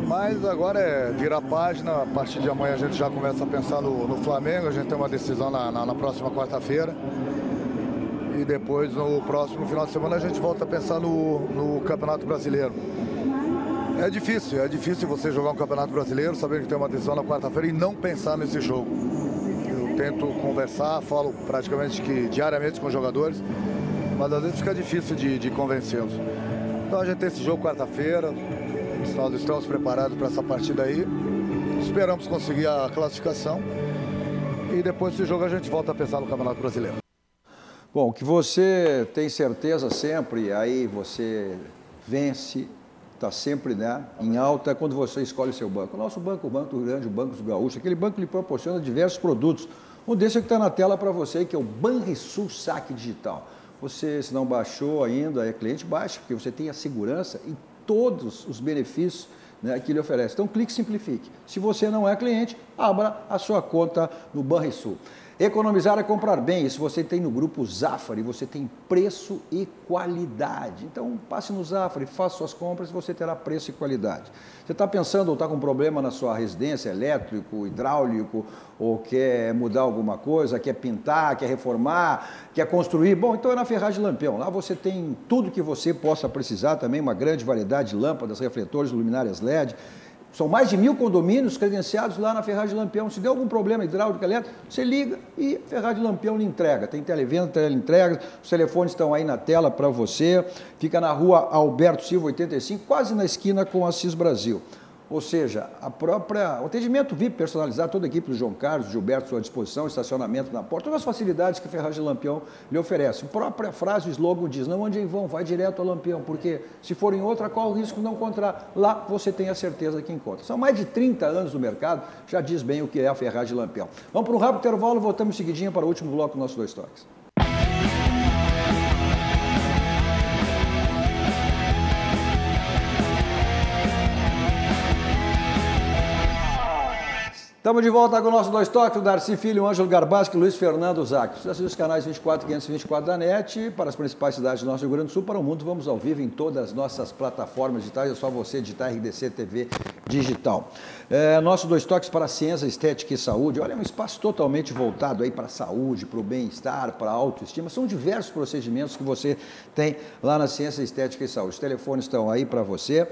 Mas agora é virar a página, a partir de amanhã a gente já começa a pensar no Flamengo, a gente tem uma decisão na próxima quarta-feira. E depois, no próximo final de semana, a gente volta a pensar no Campeonato Brasileiro. É difícil você jogar um Campeonato Brasileiro, sabendo que tem uma decisão na quarta-feira e não pensar nesse jogo. Eu tento conversar, falo praticamente que diariamente com os jogadores, mas às vezes fica difícil de convencê-los. Então a gente tem esse jogo quarta-feira, nós estamos preparados para essa partida aí, esperamos conseguir a classificação e depois desse jogo a gente volta a pensar no Campeonato Brasileiro. Bom, o que você tem certeza sempre, aí você vence, está sempre em alta, é quando você escolhe o seu banco. O nosso banco, o Banco do Rio Grande, o Banco do Gaúcho, aquele banco lhe proporciona diversos produtos. Um desses é que está na tela para você, que é o Banrisul Saque Digital. Você, se não baixou ainda, é cliente, baixa, porque você tem a segurança e todos os benefícios que ele oferece. Então, clique e simplifique. Se você não é cliente, abra a sua conta no Banrisul. Economizar é comprar bem. Isso você tem no grupo Zafari, você tem preço e qualidade. Então, passe no Zafari, faça suas compras e você terá preço e qualidade. Você está pensando ou está com problema na sua residência, elétrico, hidráulico, ou quer mudar alguma coisa, quer pintar, quer reformar, quer construir? Bom, então é na Ferragem Lampião. Lá você tem tudo que você possa precisar também, uma grande variedade de lâmpadas, refletores, luminárias LED. São mais de 1000 condomínios credenciados lá na Ferragem Lampião. Se der algum problema hidráulico, elétrico, você liga e a Ferragem Lampião lhe entrega. Tem televenda, teleentrega, os telefones estão aí na tela para você. Fica na rua Alberto Silva, 85, quase na esquina com Assis Brasil. Ou seja, o atendimento VIP personalizado, toda a equipe do João Carlos, do Gilberto à sua disposição, estacionamento na porta, todas as facilidades que a Ferragem Lampião lhe oferece. A própria frase, o slogan diz, não ande em vão, vai direto ao Lampião, porque se for em outra, qual o risco de não encontrar? Lá você tem a certeza que encontra. São mais de 30 anos no mercado, já diz bem o que é a Ferragem Lampião. Vamos para um rápido intervalo, voltamos em seguidinha para o último bloco do nosso Dois Toques. Estamos de volta com o nosso Dois Toques, o Darcy Filho, o Ângelo Garbaschi e o Luiz Fernando Zac. Você assiste os canais 24 e 524 da NET, para as principais cidades do nosso Rio Grande do Sul, para o mundo, vamos ao vivo em todas as nossas plataformas digitais, é só você digitar RDC TV Digital. Nosso Dois Toques para a ciência, estética e saúde, olha, é um espaço totalmente voltado aí para a saúde, para o bem-estar, para a autoestima, são diversos procedimentos que você tem lá na ciência, estética e saúde. Os telefones estão aí para você.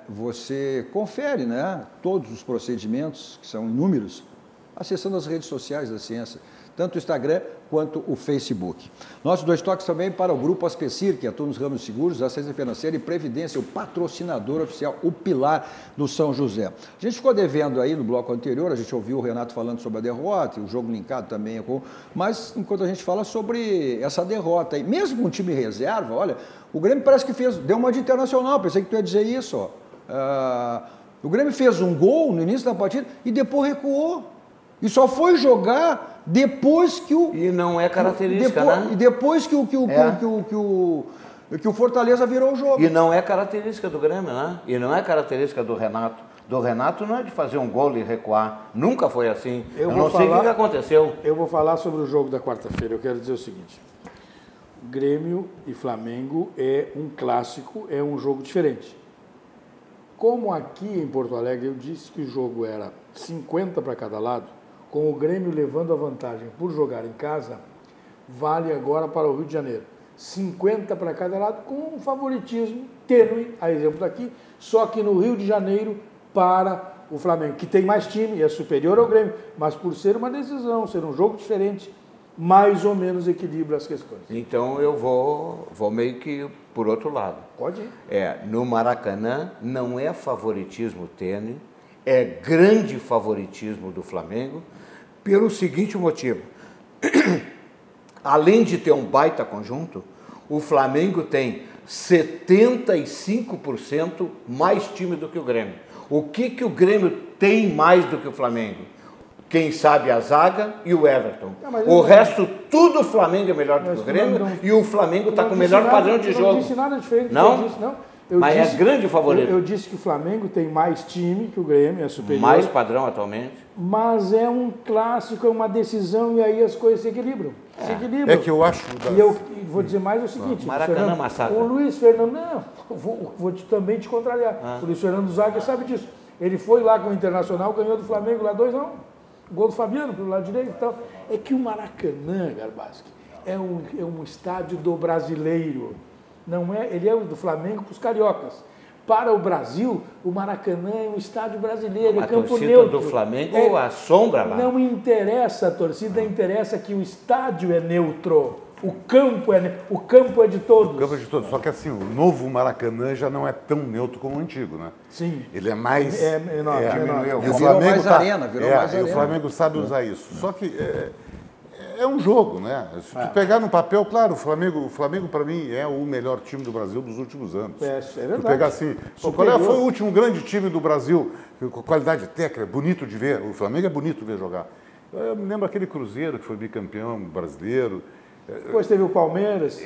Você confere, né, todos os procedimentos, que são inúmeros, acessando as redes sociais da ciência, tanto o Instagram quanto o Facebook. Nossos Dois Toques também para o Grupo Aspecir, que atua nos ramos de seguros, assistência financeira e previdência, o patrocinador oficial, o pilar do São José. A gente ficou devendo aí no bloco anterior, a gente ouviu o Renato falando sobre a derrota, e o jogo linkado também, mas enquanto a gente fala sobre essa derrota aí, mesmo com o time reserva, olha, o Grêmio parece que deu uma de Internacional, pensei que tu ia dizer isso, ó. O Grêmio fez um gol no início da partida e depois recuou. E só foi jogar depois que o... E não é característica, né? E depois que o Fortaleza virou o jogo. E não é característica do Grêmio, né? E não é característica do Renato. Do Renato não é de fazer um gol e recuar. Nunca foi assim. Eu não sei o que aconteceu. Eu vou falar sobre o jogo da quarta-feira. Eu quero dizer o seguinte. Grêmio e Flamengo é um clássico, é um jogo diferente. Como aqui em Porto Alegre eu disse que o jogo era 50 para cada lado, com o Grêmio levando a vantagem por jogar em casa, vale agora para o Rio de Janeiro. 50 para cada lado, com um favoritismo tênue, a exemplo daqui, só que no Rio de Janeiro para o Flamengo, que tem mais time e é superior ao Grêmio, mas por ser uma decisão, ser um jogo diferente, mais ou menos equilibra as questões. Então eu vou meio que por outro lado. Pode ir. No Maracanã não é favoritismo tênue, é grande favoritismo do Flamengo, pelo seguinte motivo. Além de ter um baita conjunto, o Flamengo tem 75% mais time do que o Grêmio. O que o Grêmio tem mais do que o Flamengo? Quem sabe a zaga e o Everton. O resto, tudo o Flamengo é melhor do que o Grêmio e o Flamengo está com o melhor padrão de jogo. Eu não disse nada diferente. Não? Eu disse, não. Mas é grande favorito. Eu disse que o Flamengo tem mais time que o Grêmio, é superior. Mais padrão atualmente. Mas é um clássico, é uma decisão e aí as coisas se equilibram. Se equilibram. É que eu acho... E eu vou dizer mais o seguinte... Maracanã massacre. O Luiz Fernando... Não, vou também te contrariar. O Luiz Fernando Zaga sabe disso. Ele foi lá com o Internacional, ganhou do Flamengo lá 2-1. Gol do Fabiano pelo lado direito e tal. É que o Maracanã, Garbaschi, é um estádio do brasileiro. Não é, ele é do Flamengo para os cariocas. Para o Brasil, o Maracanã é um estádio brasileiro, é campo neutro. A torcida do Flamengo assombra lá. Não interessa a torcida, interessa que o estádio é neutro. O campo é de todos. O campo é de todos. Só que assim, o novo Maracanã já não é tão neutro como o antigo, né? Sim. Ele é mais... É menor. E o Flamengo mais arena, virou mais arena. E o Flamengo sabe usar isso. Só que é um jogo, né? Se tu pegar no papel, claro, o Flamengo para mim é o melhor time do Brasil dos últimos anos. É verdade. Tu pegar assim, qual foi o último grande time do Brasil com qualidade técnica, bonito de ver? O Flamengo é bonito de ver jogar. Eu me lembro aquele Cruzeiro que foi bicampeão brasileiro. Depois teve o Palmeiras.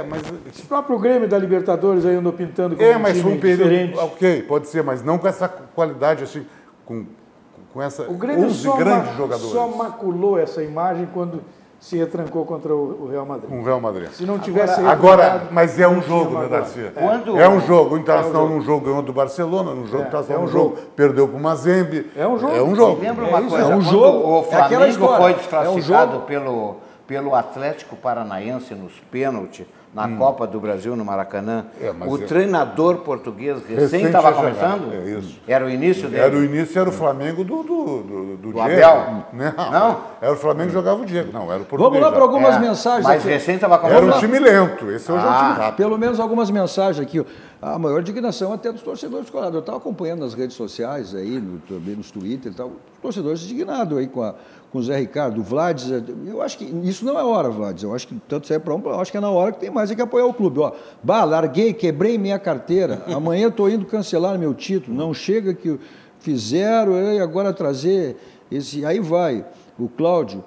Mas... O próprio Grêmio da Libertadores aí andou pintando como mas time foi um período diferente. Ok, pode ser, mas não com essa qualidade assim, com essa o Grêmio 11 grandes jogadores. Só maculou essa imagem quando se retrancou contra o Real Madrid. Com o Real Madrid. Se não tivesse agora, mas é um jogo, né, Darcy? É um jogo. O Internacional num jogo ganhou do Barcelona, num jogo Internacional jogo perdeu para o Mazembe. É um jogo. É um jogo. Lembra uma coisa? É um jogo. O Flamengo foi desclassificado jogo. pelo Atlético Paranaense nos pênaltis na Copa do Brasil, no Maracanã. O treinador português recém estava começando? É isso. Era o início dele? Era o Flamengo do Abel? Não. Era o Flamengo que jogava o Diego. Não, era o português. Vamos lá para algumas mensagens Mas aqui. recém estava Era um time lento, esse hoje é um time rápido. Pelo menos algumas mensagens aqui. A maior indignação até dos torcedores colados. Eu estava acompanhando nas redes sociais, aí, também nos Twitter e tal, torcedores indignados aí com o Zé Ricardo, o Vlades. Eu acho que isso não é hora, Vlades. Eu acho que tanto serve para eu acho que é na hora que tem mais é que apoiar o clube. Ó, larguei, quebrei minha carteira. Amanhã estou indo cancelar meu título. Não chega que fizeram, e agora trazer esse. Aí vai, o Cláudio.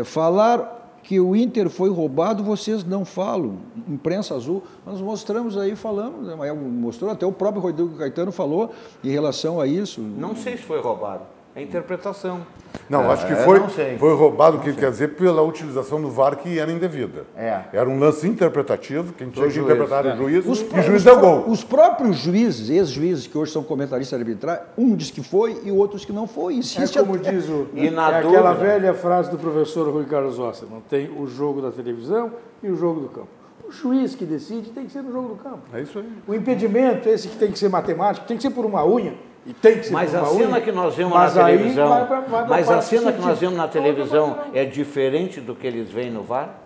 Falar que o Inter foi roubado, vocês não falam. Imprensa azul, nós mostramos aí, falamos, né? Mostrou, até o próprio Rodrigo Caetano falou em relação a isso. Não sei se foi roubado, é interpretação. Não, acho que foi roubado, que quer dizer, pela utilização do VAR que era indevida. Era um lance interpretativo, quem tinha que interpretar o juiz, e o juiz deu gol. Os próprios juízes, ex-juízes, que hoje são comentaristas de arbitragem, um diz que foi e o outro diz que não foi. Insiste como diz aquela velha frase do professor Rui Carlos Ossa, não tem o jogo da televisão e o jogo do campo. O juiz que decide tem que ser no jogo do campo. É isso aí. O impedimento, esse que tem que ser matemático, tem que ser por uma unha. E tem que ser mas a cena que nós vemos na televisão, mas a cena que nós vemos na televisão é diferente do que eles veem no VAR?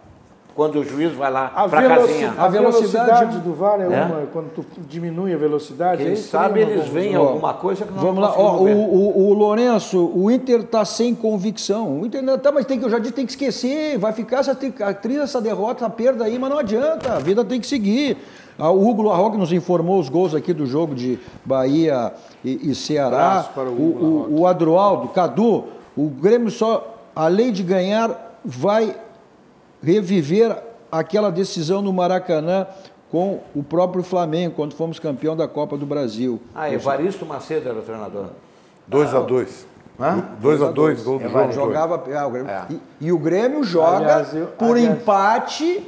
Quando o juiz vai lá para a casinha. A velocidade do VAR é uma, quando tu diminui a velocidade. Quem sabe eles veem alguma coisa que nós vamos não conseguimos ver. O Lourenço, o Inter está sem convicção. O Inter tá, mas eu já disse, tem que esquecer, vai ficar essa derrota, essa perda aí, mas não adianta, a vida tem que seguir. O Hugo Larroque nos informou os gols aqui do jogo de Bahia e Ceará. O Adroaldo, Cadu, o Grêmio só, além de ganhar, vai reviver aquela decisão no Maracanã com o próprio Flamengo, quando fomos campeão da Copa do Brasil. Evaristo Macedo era o treinador. 2-2. 2-2, gol do João. Jogava, e o Grêmio joga por empate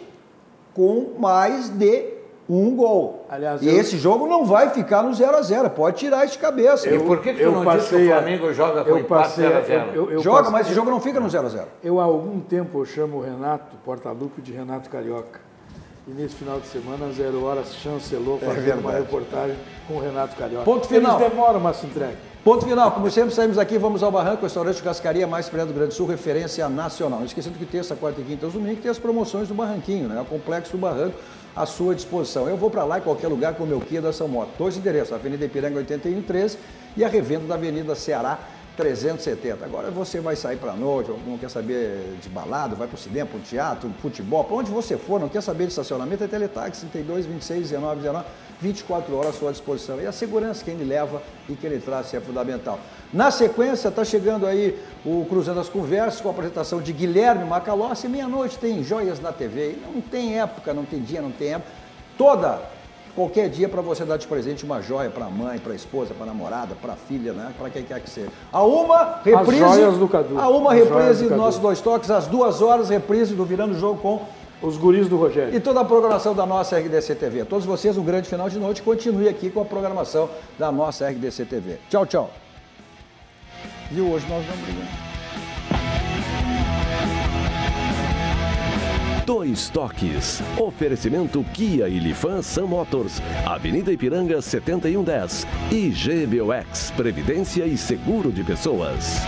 com mais de um gol. Aliás, e esse jogo não vai ficar no 0-0, pode tirar isso de cabeça. E por que tu não disse que o Flamengo joga com empate 0-0? Joga, mas esse jogo não fica no 0-0. Eu há algum tempo chamo o Renato Portaluppi de Renato Carioca. E nesse final de semana, 0 horas, chancelou fazer uma reportagem com o Renato Carioca. Ponto final. Eles demoram, mas se entregam. Ponto final. Como sempre, saímos aqui, vamos ao Barranco, restaurante de cascaria mais perto do Grande Sul, referência nacional. Não esquecendo que terça, quarta e quinta e domingo tem as promoções do Barranquinho, né? O Complexo do Barranco à sua disposição. Eu vou para lá em qualquer lugar com o meu Kia da São Moto. 2 endereços, Avenida Ipiranga 8113 e a revenda da Avenida Ceará 370. Agora você vai sair para a noite, não quer saber de balada, vai para o cinema, para o teatro, futebol, para onde você for, não quer saber de estacionamento, é Teletaxi 32 26 19 19, 24 horas à sua disposição. E a segurança, quem lhe leva e quem lhe traz, é fundamental. Na sequência, está chegando aí o Cruzando as Conversas, com a apresentação de Guilherme Macalossi. Meia-noite tem Joias na TV. Não tem época, não tem dia, não tem época. Qualquer dia para você dar de presente uma joia para a mãe, para a esposa, para a namorada, para a filha, né? Para quem quer que seja. A uma reprise. As joias do Cadu. A uma reprise do nosso Dois Toques, às 2 horas, reprise do Virando o Jogo com os guris do Rogério. E toda a programação da nossa RDC TV. A todos vocês, um grande final de noite. Continue aqui com a programação da nossa RDC TV. Tchau, tchau. E hoje nós vamos brigar. Dois Toques. Oferecimento Kia e Lifan Sam Motors. Avenida Ipiranga 7110. E GBOX. Previdência e Seguro de Pessoas.